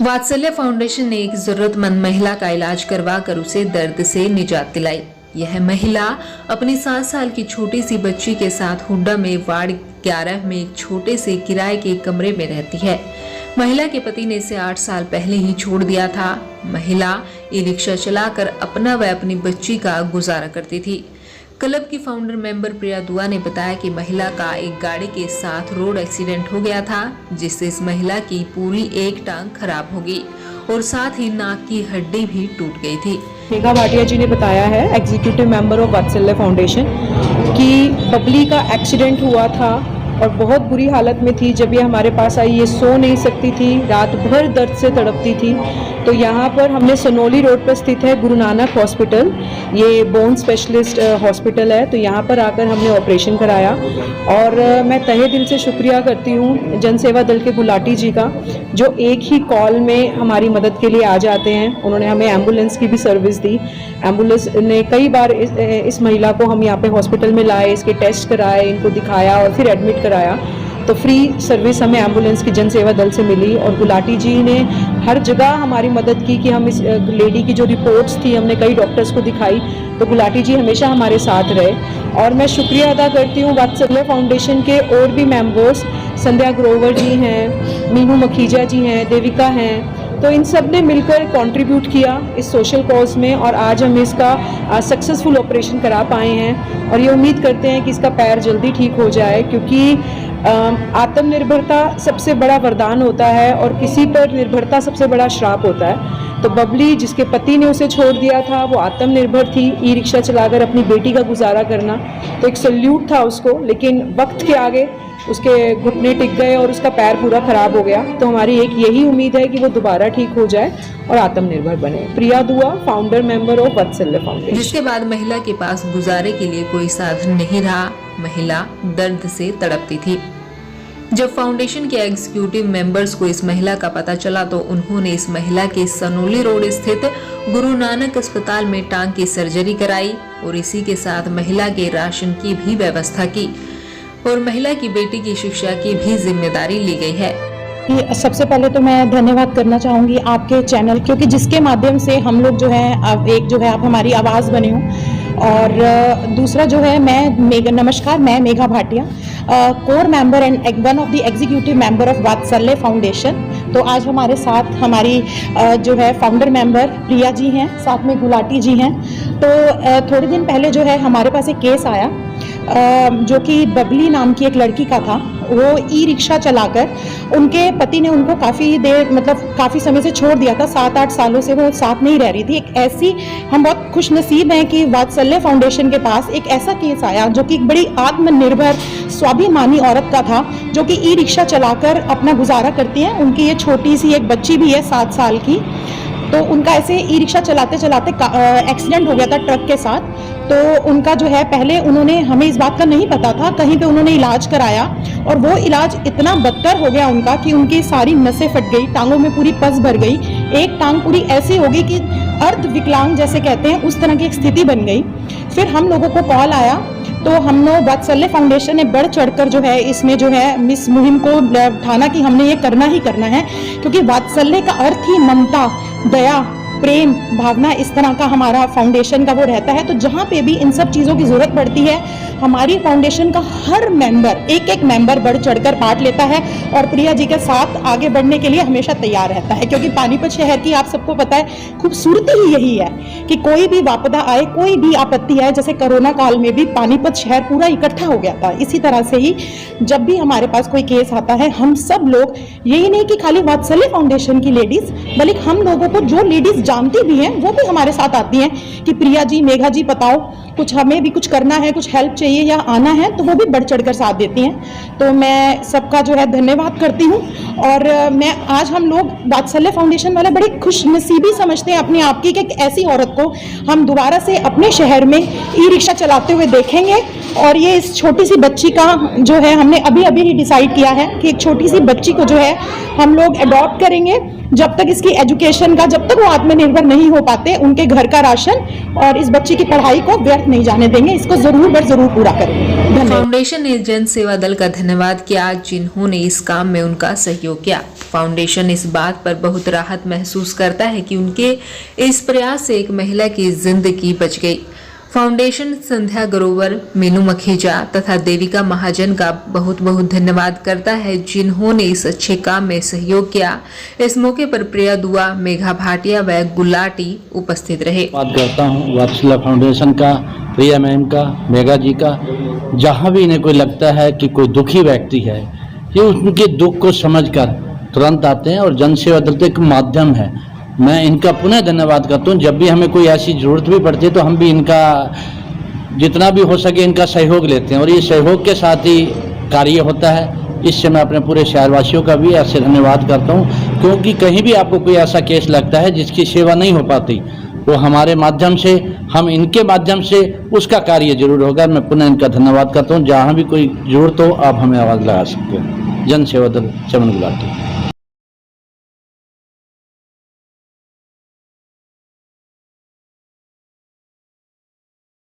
वात्सल्य फाउंडेशन ने एक जरूरतमंद महिला का इलाज करवा कर उसे दर्द से निजात दिलाई। यह महिला अपनी 7 साल की छोटी सी बच्ची के साथ हुड्डा में वार्ड 11 में एक छोटे से किराए के कमरे में रहती है। महिला के पति ने इसे 8 साल पहले ही छोड़ दिया था। महिला ई रिक्शा चलाकर अपना व अपनी बच्ची का गुजारा करती थी। क्लब की फाउंडर मेंबर प्रिया दुआ ने बताया कि महिला का एक गाड़ी के साथ रोड एक्सीडेंट हो गया था, जिससे इस महिला की पूरी एक टांग खराब हो गई और साथ ही नाक की हड्डी भी टूट गई थी। मेघा भाटिया जी ने बताया है, एग्जीक्यूटिव मेंबर ऑफ वात्सल्य फाउंडेशन, कि बबली का एक्सीडेंट हुआ था और बहुत बुरी हालत में थी। जब ये हमारे पास आई, ये सो नहीं सकती थी, रात भर दर्द से तड़पती थी। तो यहाँ पर हमने सनोली रोड पर स्थित है गुरु नानक हॉस्पिटल, ये बोन स्पेशलिस्ट हॉस्पिटल है, तो यहाँ पर आकर हमने ऑपरेशन कराया। और मैं तहे दिल से शुक्रिया करती हूँ जन सेवा दल के गुलाटी जी का, जो एक ही कॉल में हमारी मदद के लिए आ जाते हैं। उन्होंने हमें एम्बुलेंस की भी सर्विस दी। एम्बुलेंस ने कई बार इस महिला को हम यहाँ पे हॉस्पिटल में लाए, इसके टेस्ट कराए, इनको दिखाया और फिर एडमिट कराया। तो फ्री सर्विस हमें एम्बुलेंस की जन सेवा दल से मिली और गुलाटी जी ने हर जगह हमारी मदद की कि हम इस लेडी की जो रिपोर्ट्स थी, हमने कई डॉक्टर्स को दिखाई, तो गुलाटी जी हमेशा हमारे साथ रहे। और मैं शुक्रिया अदा करती हूँ वात्सल्य फाउंडेशन के और भी मेंबर्स, संध्या ग्रोवर जी हैं, मीनू मखीजा जी हैं, देविका हैं, तो इन सब ने मिलकर कंट्रीब्यूट किया इस सोशल कॉज में और आज हम इसका सक्सेसफुल ऑपरेशन करा पाए हैं। और ये उम्मीद करते हैं कि इसका पैर जल्दी ठीक हो जाए, क्योंकि आत्मनिर्भरता सबसे बड़ा वरदान होता है और किसी पर निर्भरता सबसे बड़ा श्राप होता है। तो बबली, जिसके पति ने उसे छोड़ दिया था, वो आत्मनिर्भर थी, ई रिक्शा चलाकर अपनी बेटी का गुजारा करना, तो एक सल्यूट था उसको। लेकिन वक्त के आगे उसके घुटने टिक गए और उसका पैर पूरा खराब हो गया। तो हमारी एक यही उम्मीद है कि वो दोबारा ठीक हो जाए और आत्मनिर्भर बने। प्रिया दुआ, फाउंडर मेंबर ऑफ वात्सल्य फाउंडेशन। जिसके बाद महिला के पास गुजारे के लिए कोई साधन नहीं रहा। महिला दर्द से तड़पती थी। जब फाउंडेशन के एग्जीक्यूटिव मेंबर्स को इस महिला का पता चला तो उन्होंने इस महिला के सनोली रोड स्थित गुरु नानक अस्पताल में टांग की सर्जरी कराई और इसी के साथ महिला के राशन की भी व्यवस्था की और महिला की बेटी की शिक्षा की भी जिम्मेदारी ली गई है। सबसे पहले तो मैं धन्यवाद करना चाहूँगी आपके चैनल, क्योंकि जिसके माध्यम से हम लोग जो है एक जो है आप हमारी आवाज़ बने हो। और दूसरा जो है नमस्कार, मैं Megha Bhatia, core member and one of the executive member of वात्सल्य फाउंडेशन। तो आज हमारे साथ हमारी जो है फाउंडर मेंबर प्रिया जी हैं, साथ में गुलाटी जी हैं। तो थोड़े दिन पहले जो है हमारे पास एक केस आया जो कि बबली नाम की एक लड़की का था। वो ई रिक्शा चलाकर उनके पति ने उनको काफ़ी समय से छोड़ दिया था। 7-8 सालों से वो साथ नहीं रह रही थी। एक ऐसी, हम बहुत खुश नसीब हैं कि वात्सल्य फाउंडेशन के पास एक ऐसा केस आया जो कि एक बड़ी आत्मनिर्भर स्वाभिमानी औरत का था, जो कि ई रिक्शा चलाकर अपना गुजारा करती हैं। उनकी ये छोटी सी एक बच्ची भी है 7 साल की। तो उनका ऐसे ई रिक्शा चलाते चलाते एक्सीडेंट हो गया था ट्रक के साथ। तो उनका जो है, पहले उन्होंने, हमें इस बात का नहीं पता था, कहीं पे उन्होंने इलाज कराया और वो इलाज इतना बदतर हो गया उनका कि उनकी सारी नसें फट गई, टांगों में पूरी पस भर गई, एक टांग पूरी ऐसी हो गई कि अर्ध विकलांग जैसे कहते हैं, उस तरह की एक स्थिति बन गई। फिर हम लोगों को कॉल आया तो हम लोग वात्सल्य फाउंडेशन ने बढ़ चढ़कर जो है इसमें जो है इस मुहिम को ठाना कि हमने ये करना ही करना है, क्योंकि वात्सल्य का अर्थ ही ममता, दया, प्रेम भावना, इस तरह का हमारा फाउंडेशन का वो रहता है। तो जहाँ पे भी इन सब चीज़ों की ज़रूरत पड़ती है, हमारी फाउंडेशन का हर मेंबर, एक मेंबर बढ़ चढ़कर पार्ट लेता है और प्रिया जी के साथ आगे बढ़ने के लिए हमेशा तैयार रहता है। क्योंकि पानीपत शहर की आप सबको पता है खूबसूरती ही यही है कि कोई भी आपदा आए, कोई भी आपत्ति आए, जैसे कोरोना काल में भी पानीपत शहर पूरा इकट्ठा हो गया था, इसी तरह से ही जब भी हमारे पास कोई केस आता है, हम सब लोग, यही नहीं कि खाली वात्सल्य फाउंडेशन की लेडीज, बल्कि हम लोगों को जो लेडीज जानती भी हैं वो भी हमारे साथ आती हैं कि प्रिया जी, मेघा जी, बताओ कुछ, हमें भी कुछ करना है, कुछ हेल्प चाहिए या आना है, तो वो भी बढ़ चढ़कर साथ देती हैं। तो मैं सबका जो है धन्यवाद करती हूँ। और मैं आज हम लोग वात्सल्य फाउंडेशन वाले बड़ी खुशनसीबी समझते हैं अपने आप की कि एक ऐसी औरत को हम दोबारा से अपने शहर में ई रिक्शा चलाते हुए देखेंगे और ये इस छोटी सी बच्ची का जो है हमने अभी अभी ही डिसाइड किया है कि एक छोटी सी बच्ची को जो है हम लोग अडॉप्ट करेंगे, जब तक इसकी एजुकेशन का, जब तक वो आत्मनिर्भर नहीं हो पाते, उनके घर का राशन और इस बच्ची की पढ़ाई को व्यर्थ नहीं जाने देंगे, इसको जरूर बर जरूर पूरा करेंगे। धन्यवाद। फाउंडेशन ने जन सेवा दल का धन्यवाद किया जिन्होंने इस काम में उनका सहयोग किया। फाउंडेशन इस बात पर बहुत राहत महसूस करता है कि उनके इस प्रयास से एक महिला की जिंदगी बच गई। फाउंडेशन संध्या ग्रोवर, मीनू मखीजा तथा देविका महाजन का बहुत बहुत धन्यवाद करता है जिन्होंने इस अच्छे काम में सहयोग किया। इस मौके पर प्रिया दुआ, मेघा भाटिया व गुलाटी उपस्थित रहे। बात करता हूँ वात्सल्य फाउंडेशन का, प्रिया मैम का, मेघा जी का। जहाँ भी इन्हें कोई लगता है कि कोई दुखी व्यक्ति है, ये उनके दुख को समझकर तुरंत आते हैं और जन सेवा दल एक माध्यम है। मैं इनका पुनः धन्यवाद करता हूँ। जब भी हमें कोई ऐसी जरूरत भी पड़ती है तो हम भी इनका जितना भी हो सके इनका सहयोग लेते हैं और ये सहयोग के साथ ही कार्य होता है। इससे मैं अपने पूरे शहरवासियों का भी ऐसे धन्यवाद करता हूँ, क्योंकि कहीं भी आपको कोई ऐसा केस लगता है जिसकी सेवा नहीं हो पाती, वो हमारे माध्यम से, हम इनके माध्यम से उसका कार्य जरूर होगा। मैं पुनः इनका धन्यवाद करता हूँ। जहाँ भी कोई जरूरत हो आप हमें आवाज़ लगा सकते हो। जन सेवा दल चमन गुलाटी।